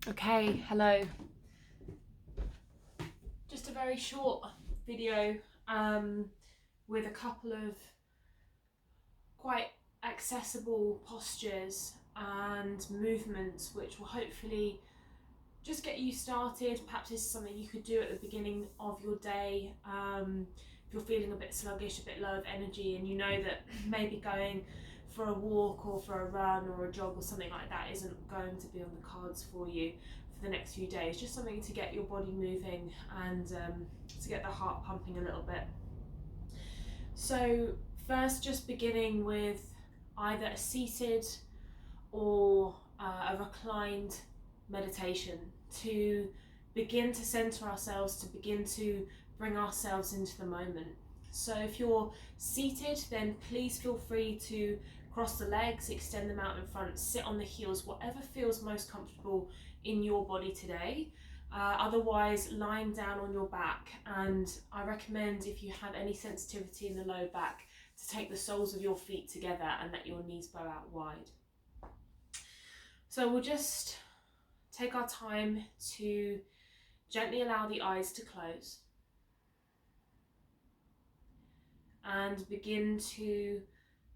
Okay, hello. Just a very short video with a couple of quite accessible postures and movements which will hopefully just get you started. Perhaps this is something you could do at the beginning of your day if you're feeling a bit sluggish, a bit low of energy, and you know that maybe going for a walk or for a run or a jog or something like that isn't going to be on the cards for you for the next few days. Just something to get your body moving and to get the heart pumping a little bit. So first, just beginning with either a seated or a reclined meditation to begin to center ourselves, to begin to bring ourselves into the moment. So if you're seated, then please feel free to cross the legs, extend them out in front, sit on the heels, whatever feels most comfortable in your body today. Otherwise, lying down on your back, and I recommend, if you have any sensitivity in the low back, to take the soles of your feet together and let your knees bow out wide. So we'll just take our time to gently allow the eyes to close and begin to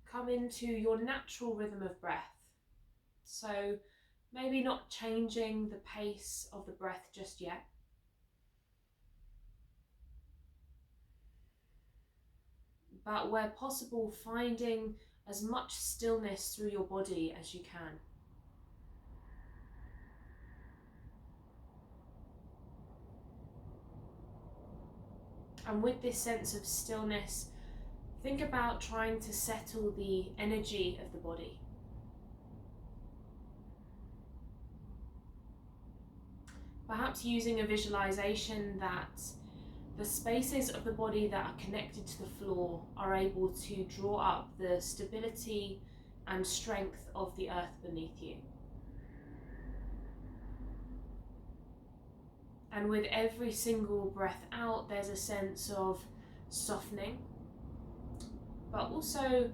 come into your natural rhythm of breath. So maybe not changing the pace of the breath just yet, but where possible, finding as much stillness through your body as you can. And with this sense of stillness, think about trying to settle the energy of the body. Perhaps using a visualization that the spaces of the body that are connected to the floor are able to draw up the stability and strength of the earth beneath you. And with every single breath out, there's a sense of softening, but also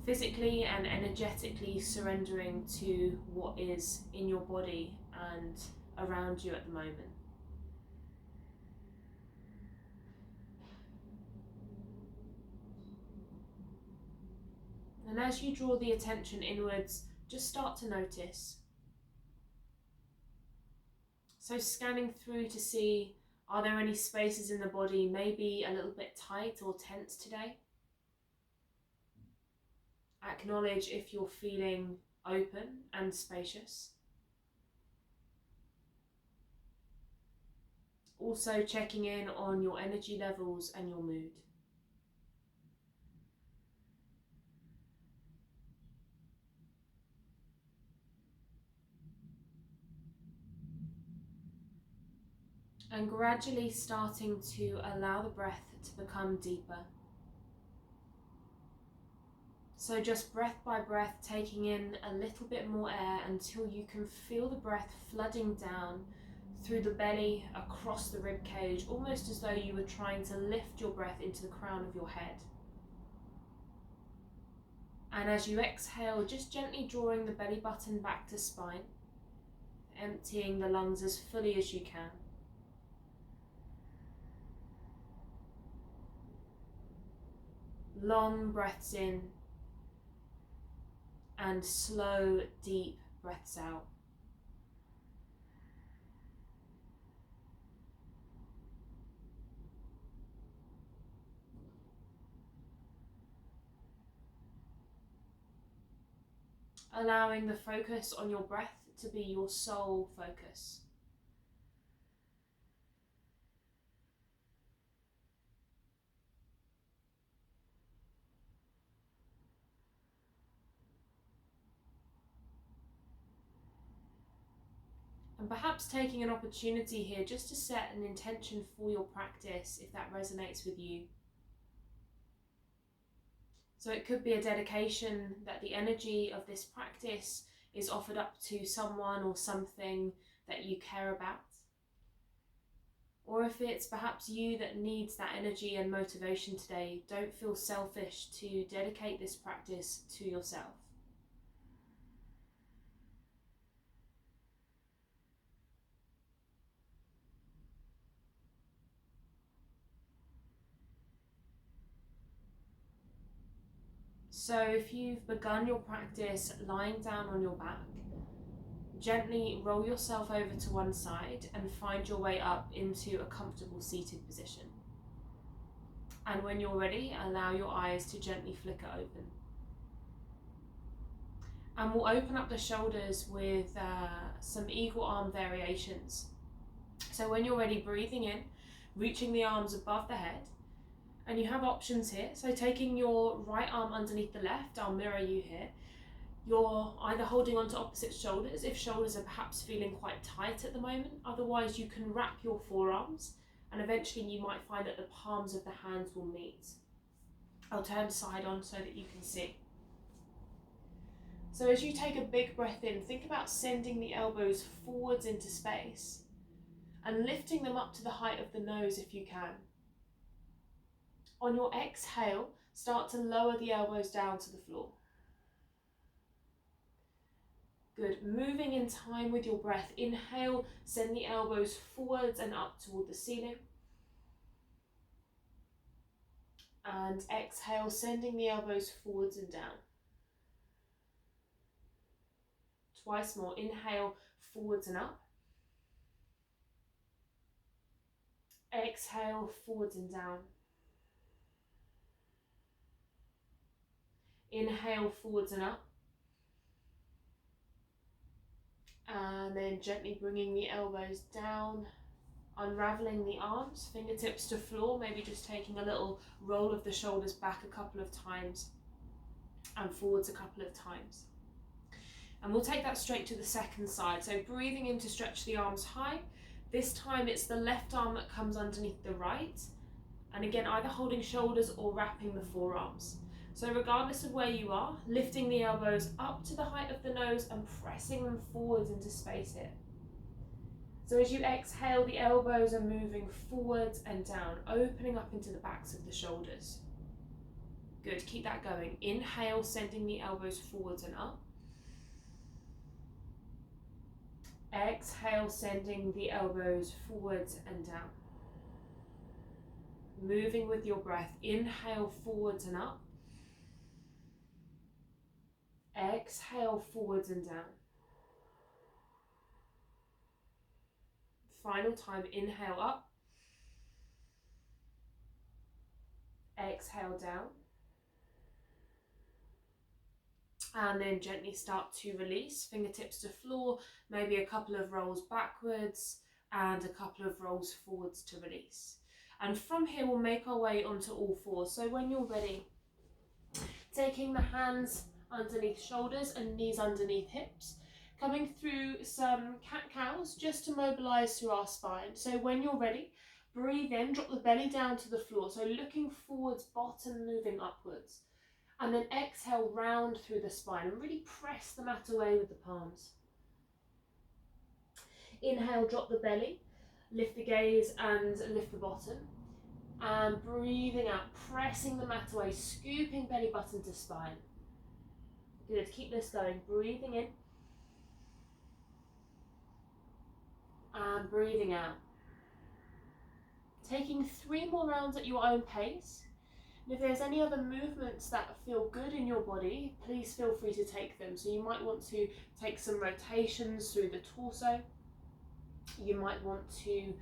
physically and energetically surrendering to what is in your body and around you at the moment. And as you draw the attention inwards, just start to notice. So scanning through to see, are there any spaces in the body maybe a little bit tight or tense today? Acknowledge if you're feeling open and spacious. Also checking in on your energy levels and your mood. And gradually starting to allow the breath to become deeper. So just breath by breath, taking in a little bit more air until you can feel the breath flooding down through the belly, across the rib cage, almost as though you were trying to lift your breath into the crown of your head. And as you exhale, just gently drawing the belly button back to spine, emptying the lungs as fully as you can. Long breaths in and slow, deep breaths out. Allowing the focus on your breath to be your sole focus. And perhaps taking an opportunity here just to set an intention for your practice if that resonates with you. So it could be a dedication that the energy of this practice is offered up to someone or something that you care about. Or if it's perhaps you that needs that energy and motivation today, don't feel selfish to dedicate this practice to yourself. So if you've begun your practice lying down on your back, gently roll yourself over to one side and find your way up into a comfortable seated position. And when you're ready, allow your eyes to gently flicker open. And we'll open up the shoulders with some eagle arm variations. So when you're ready, breathing in, reaching the arms above the head, and you have options here. So taking your right arm underneath the left, I'll mirror you here. You're either holding onto opposite shoulders if shoulders are perhaps feeling quite tight at the moment. Otherwise, you can wrap your forearms, and eventually you might find that the palms of the hands will meet. I'll turn side on so that you can see. So as you take a big breath in, think about sending the elbows forwards into space and lifting them up to the height of the nose if you can. On your exhale, start to lower the elbows down to the floor. Good. Moving in time with your breath. Inhale, send the elbows forwards and up toward the ceiling. And exhale, sending the elbows forwards and down. Twice more. Inhale, forwards and up. Exhale, forwards and down. Inhale, forwards and up. And then gently bringing the elbows down, unraveling the arms, fingertips to floor, maybe just taking a little roll of the shoulders back a couple of times and forwards a couple of times. And we'll take that straight to the second side. So breathing in to stretch the arms high. This time it's the left arm that comes underneath the right. And again, either holding shoulders or wrapping the forearms. So regardless of where you are, lifting the elbows up to the height of the nose and pressing them forwards into space here. So as you exhale, the elbows are moving forwards and down, opening up into the backs of the shoulders. Good, keep that going. Inhale, sending the elbows forwards and up. Exhale, sending the elbows forwards and down. Moving with your breath. Inhale, forwards and up. Exhale, forwards and down. Final time, inhale up. Exhale down. And then gently start to release, fingertips to floor, maybe a couple of rolls backwards and a couple of rolls forwards to release. And from here, we'll make our way onto all fours. So when you're ready, taking the hands underneath shoulders and knees underneath hips, coming through some cat-cows just to mobilize through our spine. So when you're ready, breathe in, drop the belly down to the floor. So looking forwards, bottom moving upwards. And then exhale, round through the spine and really press the mat away with the palms. Inhale, drop the belly, lift the gaze and lift the bottom. And breathing out, pressing the mat away, scooping belly button to spine. Good, keep this going. Breathing in. And breathing out. Taking 3 more rounds at your own pace. And if there's any other movements that feel good in your body, please feel free to take them. So you might want to take some rotations through the torso. You might want to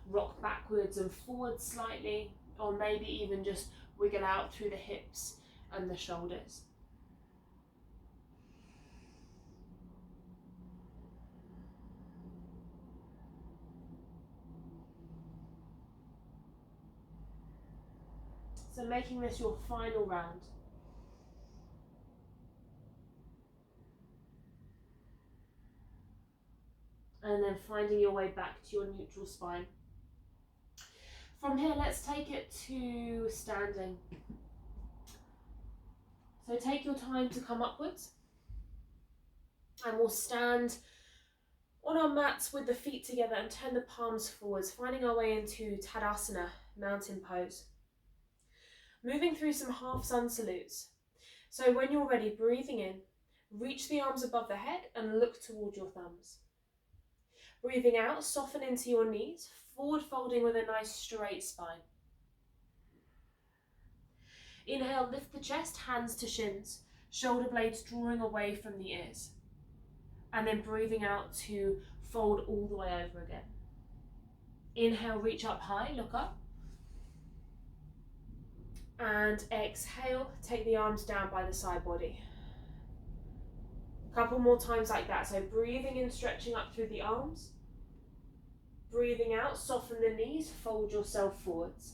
rock backwards and forwards slightly, or maybe even just wiggle out through the hips and the shoulders. So making this your final round. And then finding your way back to your neutral spine. From here, let's take it to standing. So take your time to come upwards. And we'll stand on our mats with the feet together and turn the palms forwards, finding our way into Tadasana, mountain pose. Moving through some half sun salutes. So when you're ready, breathing in, reach the arms above the head and look toward your thumbs. Breathing out, soften into your knees, forward folding with a nice straight spine. Inhale, lift the chest, hands to shins, shoulder blades drawing away from the ears. And then breathing out to fold all the way over again. Inhale, reach up high, look up. And exhale, take the arms down by the side body. A couple more times like that. So breathing in, stretching up through the arms. Breathing out, soften the knees, fold yourself forwards.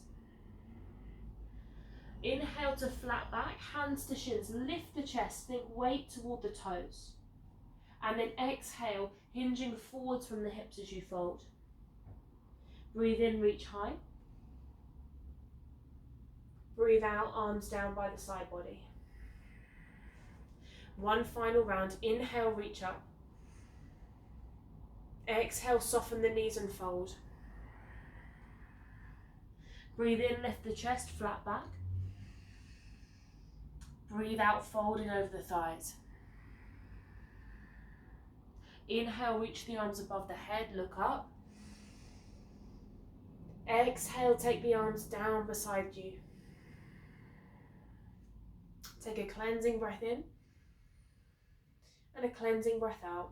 Inhale to flat back, hands to shins, lift the chest, think weight toward the toes. And then exhale, hinging forwards from the hips as you fold. Breathe in, reach high. Breathe out, arms down by the side body. One final round. Inhale, reach up. Exhale, soften the knees and fold. Breathe in, lift the chest, flat back. Breathe out, folding over the thighs. Inhale, reach the arms above the head, look up. Exhale, take the arms down beside you. Take a cleansing breath in and a cleansing breath out.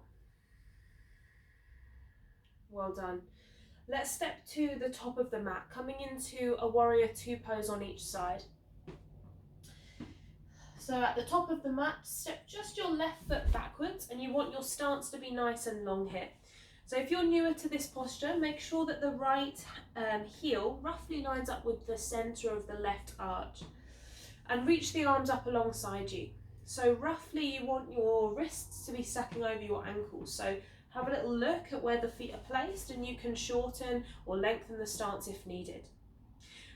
Well done. Let's step to the top of the mat, coming into a warrior two pose on each side. So at the top of the mat, step just your left foot backwards, and you want your stance to be nice and long here. So if you're newer to this posture, make sure that the right heel roughly lines up with the center of the left arch, and reach the arms up alongside you. So roughly you want your wrists to be sucking over your ankles. So have a little look at where the feet are placed, and you can shorten or lengthen the stance if needed.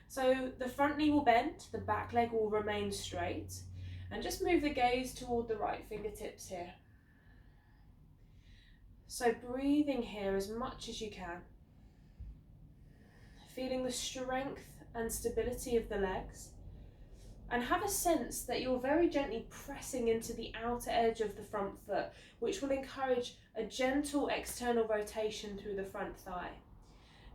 So the front knee will bend, the back leg will remain straight, and just move the gaze toward the right fingertips here. So breathing here as much as you can. Feeling the strength and stability of the legs. And have a sense that you're very gently pressing into the outer edge of the front foot, which will encourage a gentle external rotation through the front thigh.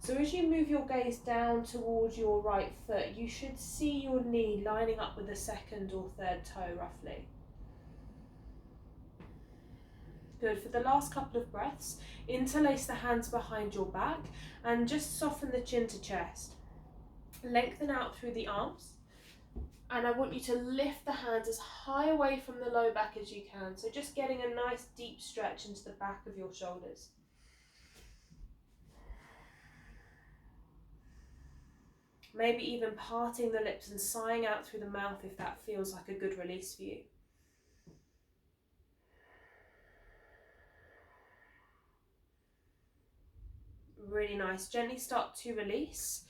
So as you move your gaze down towards your right foot, you should see your knee lining up with the second or third toe roughly. Good. For the last couple of breaths, interlace the hands behind your back and just soften the chin to chest. Lengthen out through the arms. And I want you to lift the hands as high away from the low back as you can. So just getting a nice deep stretch into the back of your shoulders. Maybe even parting the lips and sighing out through the mouth if that feels like a good release for you. Really nice. Gently start to release.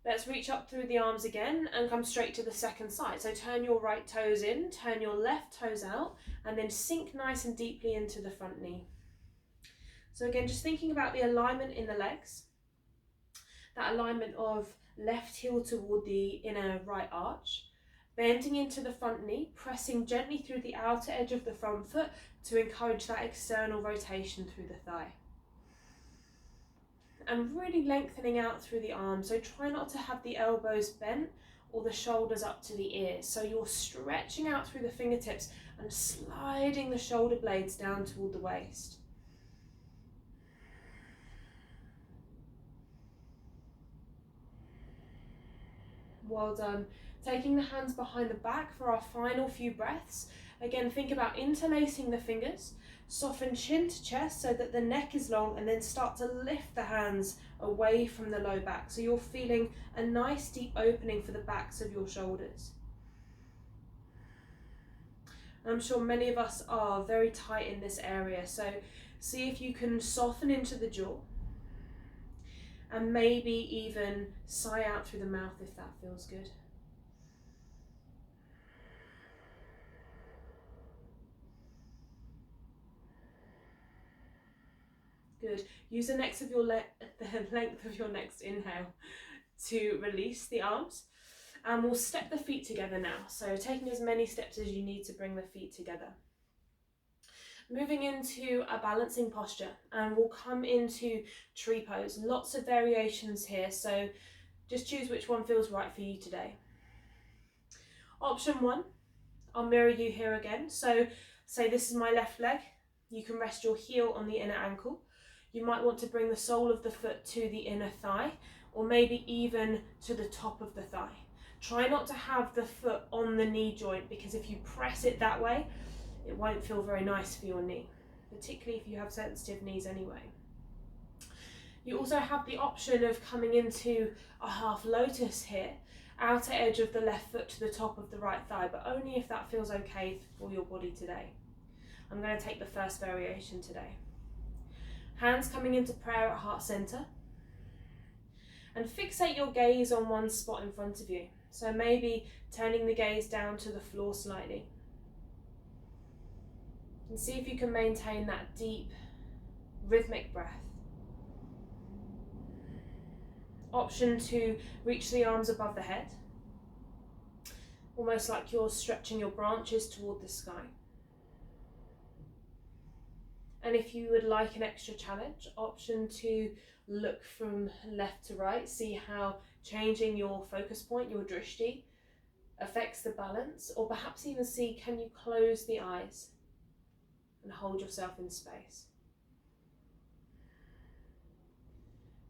Let's reach up through the arms again and come straight to the second side. So turn your right toes in, turn your left toes out, and then sink nice and deeply into the front knee. So again, just thinking about the alignment in the legs, that alignment of left heel toward the inner right arch, bending into the front knee, pressing gently through the outer edge of the front foot to encourage that external rotation through the thigh. And really lengthening out through the arms. So try not to have the elbows bent or the shoulders up to the ears. So you're stretching out through the fingertips and sliding the shoulder blades down toward the waist. Well done. Taking the hands behind the back for our final few breaths. Again, think about interlacing the fingers. Soften chin to chest so that the neck is long, and then start to lift the hands away from the low back. So you're feeling a nice deep opening for the backs of your shoulders. I'm sure many of us are very tight in this area. So see if you can soften into the jaw. And maybe even sigh out through the mouth if that feels good. Good. Use the length of your next inhale to release the arms. And we'll step the feet together now. So taking as many steps as you need to bring the feet together. Moving into a balancing posture, and we'll come into tree pose. Lots of variations here, so just choose which one feels right for you today. Option one, I'll mirror you here again. So say this is my left leg. You can rest your heel on the inner ankle. You might want to bring the sole of the foot to the inner thigh, or maybe even to the top of the thigh. Try not to have the foot on the knee joint, because if you press it that way, it won't feel very nice for your knee, particularly if you have sensitive knees anyway. You also have the option of coming into a half lotus here, outer edge of the left foot to the top of the right thigh, but only if that feels okay for your body today. I'm going to take the first variation today. Hands coming into prayer at heart center, and fixate your gaze on one spot in front of you. So maybe turning the gaze down to the floor slightly. And see if you can maintain that deep, rhythmic breath. Option to reach the arms above the head, almost like you're stretching your branches toward the sky. And if you would like an extra challenge, option to look from left to right, see how changing your focus point, your drishti, affects the balance, or perhaps even see, can you close the eyes and hold yourself in space.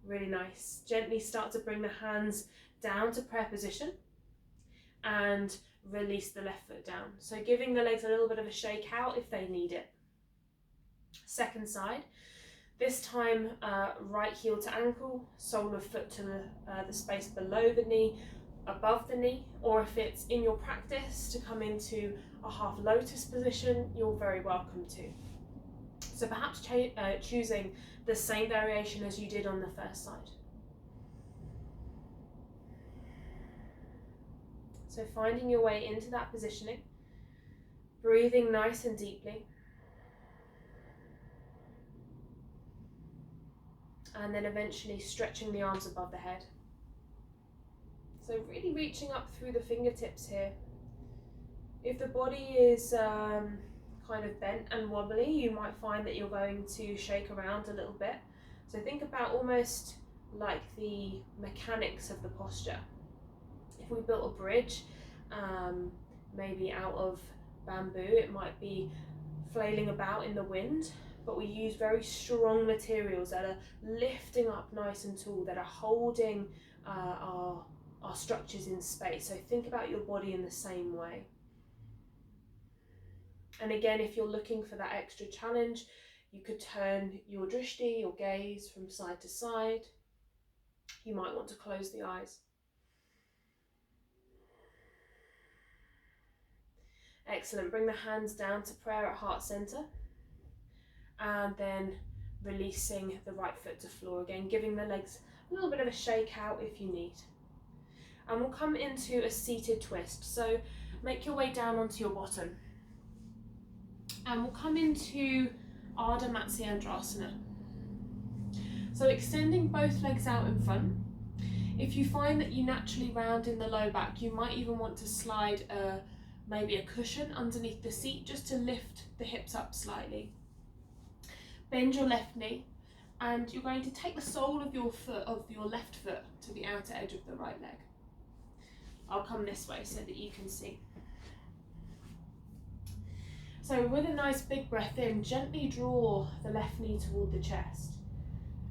Really nice. Gently start to bring the hands down to prayer position and release the left foot down. So giving the legs a little bit of a shake out if they need it. Second side, this time right heel to ankle, sole of foot to the space below the knee, above the knee, or if it's in your practice to come into a half lotus position, you're very welcome to. So perhaps choosing the same variation as you did on the first side. So finding your way into that positioning, breathing nice and deeply, and then eventually stretching the arms above the head. So really reaching up through the fingertips here. If the body is kind of bent and wobbly, you might find that you're going to shake around a little bit. So think about almost like the mechanics of the posture. If we built a bridge, maybe out of bamboo, it might be flailing about in the wind, but we use very strong materials that are lifting up nice and tall, that are holding our structures in space. So think about your body in the same way. And again, if you're looking for that extra challenge, you could turn your drishti, your gaze, from side to side. You might want to close the eyes. Excellent. Bring the hands down to prayer at heart center, and then releasing the right foot to floor again, giving the legs a little bit of a shake out if you need. And we'll come into a seated twist. So make your way down onto your bottom. And we'll come into Ardha Matsyendrasana. So extending both legs out in front. If you find that you naturally round in the low back, you might even want to slide maybe a cushion underneath the seat just to lift the hips up slightly. Bend your left knee, and you're going to take the sole of your left foot to the outer edge of the right leg. I'll come this way so that you can see. So with a nice big breath in, gently draw the left knee toward the chest,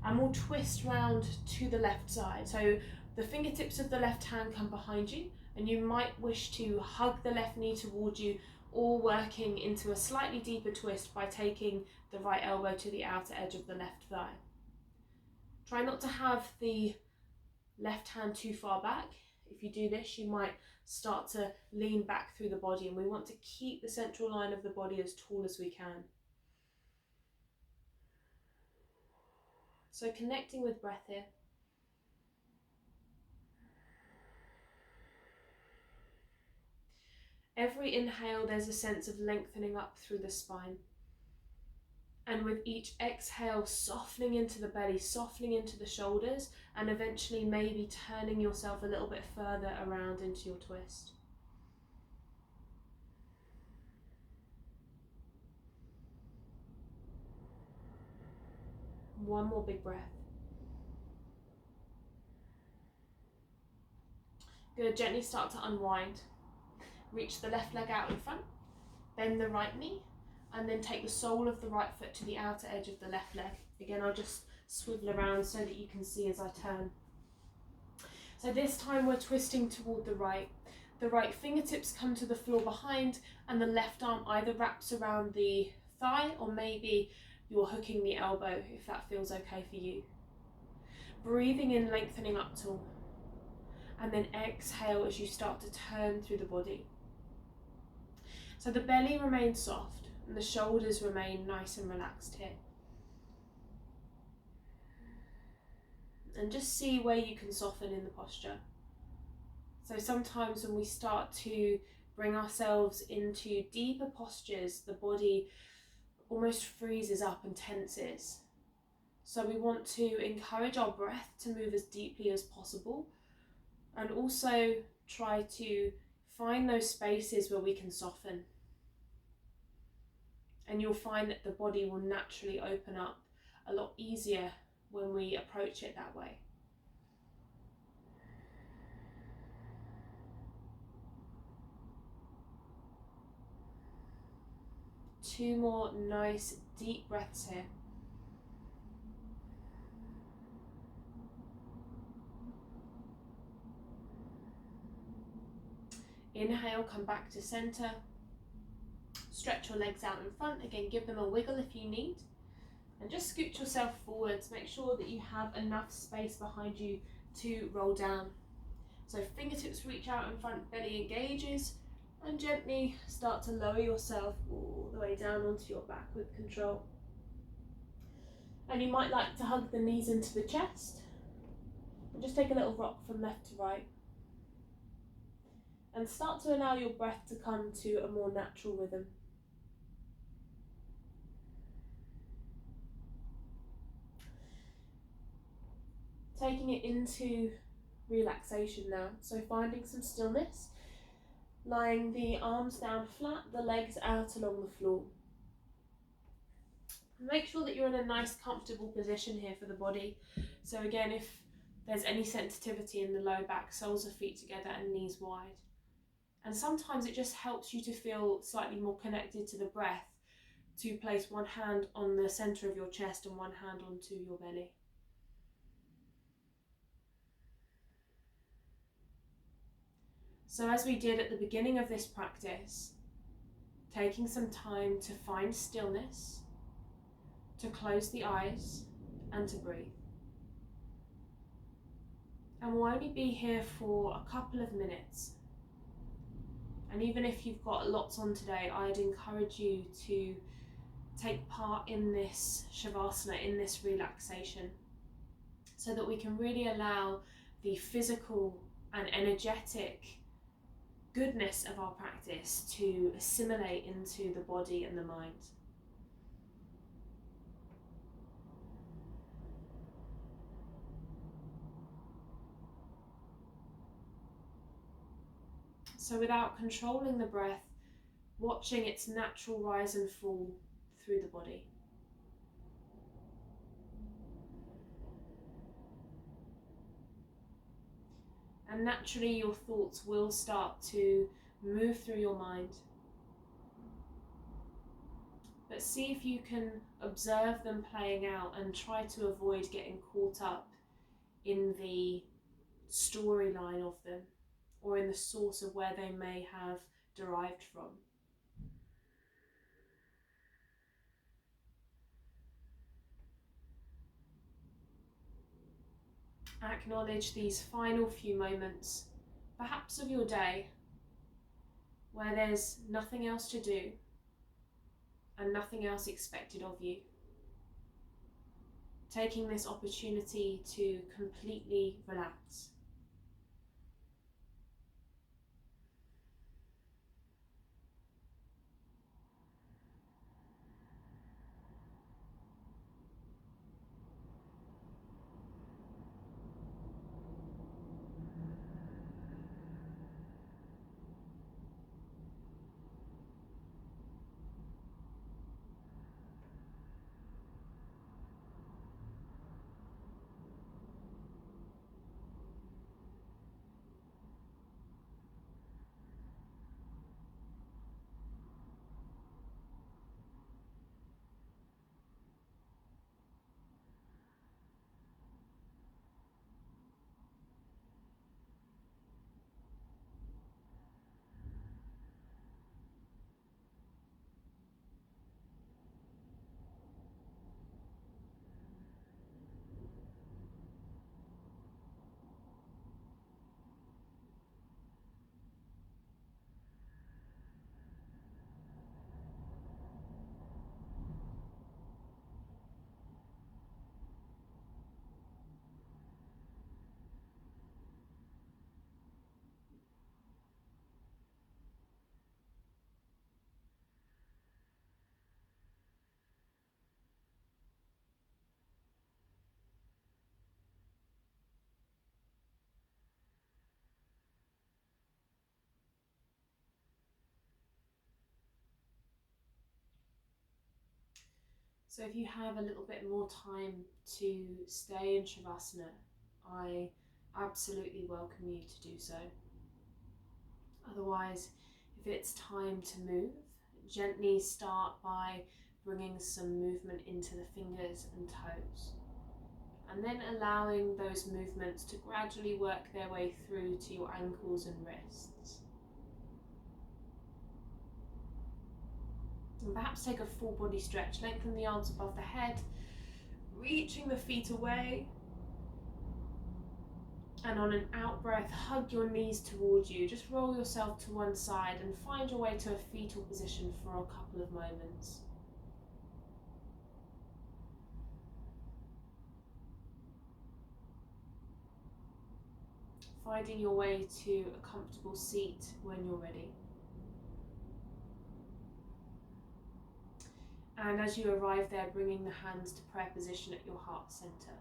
and we'll twist round to the left side. So the fingertips of the left hand come behind you, and you might wish to hug the left knee toward you, or working into a slightly deeper twist by taking the right elbow to the outer edge of the left thigh. Try not to have the left hand too far back. If you do this, you might start to lean back through the body, and we want to keep the central line of the body as tall as we can. So connecting with breath here. Every inhale, there's a sense of lengthening up through the spine. And with each exhale, softening into the belly, softening into the shoulders, and eventually maybe turning yourself a little bit further around into your twist. One more big breath. Good, gently start to unwind. reach the left leg out in front, bend the right knee, and then take the sole of the right foot to the outer edge of the left leg. Again, I'll just swivel around so that you can see as I turn. So this time we're twisting toward the right. The right fingertips come to the floor behind, and the left arm either wraps around the thigh, or maybe you're hooking the elbow if that feels okay for you. Breathing in, lengthening up tall, and then exhale as you start to turn through the body. So the belly remains soft and the shoulders remain nice and relaxed here. And just see where you can soften in the posture. So sometimes when we start to bring ourselves into deeper postures, the body almost freezes up and tenses. So we want to encourage our breath to move as deeply as possible, and also try to find those spaces where we can soften. And you'll find that the body will naturally open up a lot easier when we approach it that way. Two more nice deep breaths here. Inhale, come back to center. Stretch your legs out in front. Again, give them a wiggle if you need. And just scoot yourself forwards. Make sure that you have enough space behind you to roll down. So fingertips reach out in front, belly engages, and gently start to lower yourself all the way down onto your back with control. And you might like to hug the knees into the chest. And just take a little rock from left to right. And start to allow your breath to come to a more natural rhythm. Taking it into relaxation now. So finding some stillness, lying the arms down flat, the legs out along the floor. Make sure that you're in a nice comfortable position here for the body. So again, if there's any sensitivity in the low back, soles of feet together and knees wide. And sometimes it just helps you to feel slightly more connected to the breath, to place one hand on the center of your chest and one hand onto your belly. So as we did at the beginning of this practice, taking some time to find stillness, to close the eyes and to breathe. And we'll only be here for a couple of minutes. And even if you've got lots on today, I'd encourage you to take part in this Shavasana, in this relaxation, so that we can really allow the physical and energetic goodness of our practice to assimilate into the body and the mind. So without controlling the breath, watching its natural rise and fall through the body. And naturally your thoughts will start to move through your mind. But see if you can observe them playing out and try to avoid getting caught up in the storyline of them, or in the source of where they may have derived from. Acknowledge these final few moments, perhaps of your day, where there's nothing else to do and nothing else expected of you. Taking this opportunity to completely relax. So if you have a little bit more time to stay in Shavasana, I absolutely welcome you to do so. Otherwise, if it's time to move, gently start by bringing some movement into the fingers and toes, and then allowing those movements to gradually work their way through to your ankles and wrists. And perhaps take a full body stretch, lengthen the arms above the head, reaching the feet away. And on an out breath, hug your knees towards you. Just roll yourself to one side and find your way to a fetal position for a couple of moments. Finding your way to a comfortable seat when you're ready. And as you arrive there, bringing the hands to prayer position at your heart center.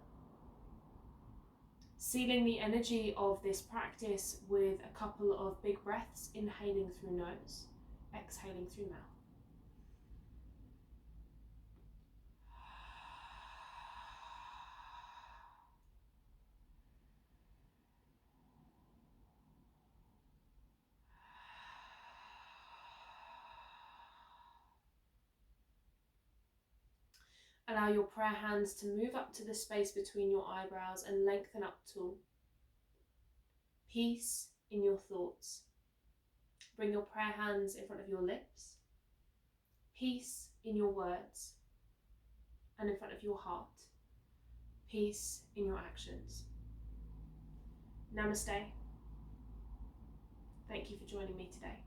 Sealing the energy of this practice with a couple of big breaths, inhaling through nose, exhaling through mouth. Allow your prayer hands to move up to the space between your eyebrows and lengthen up tall. Peace in your thoughts. Bring your prayer hands in front of your lips. Peace in your words and in front of your heart. Peace in your actions. Namaste. Thank you for joining me today.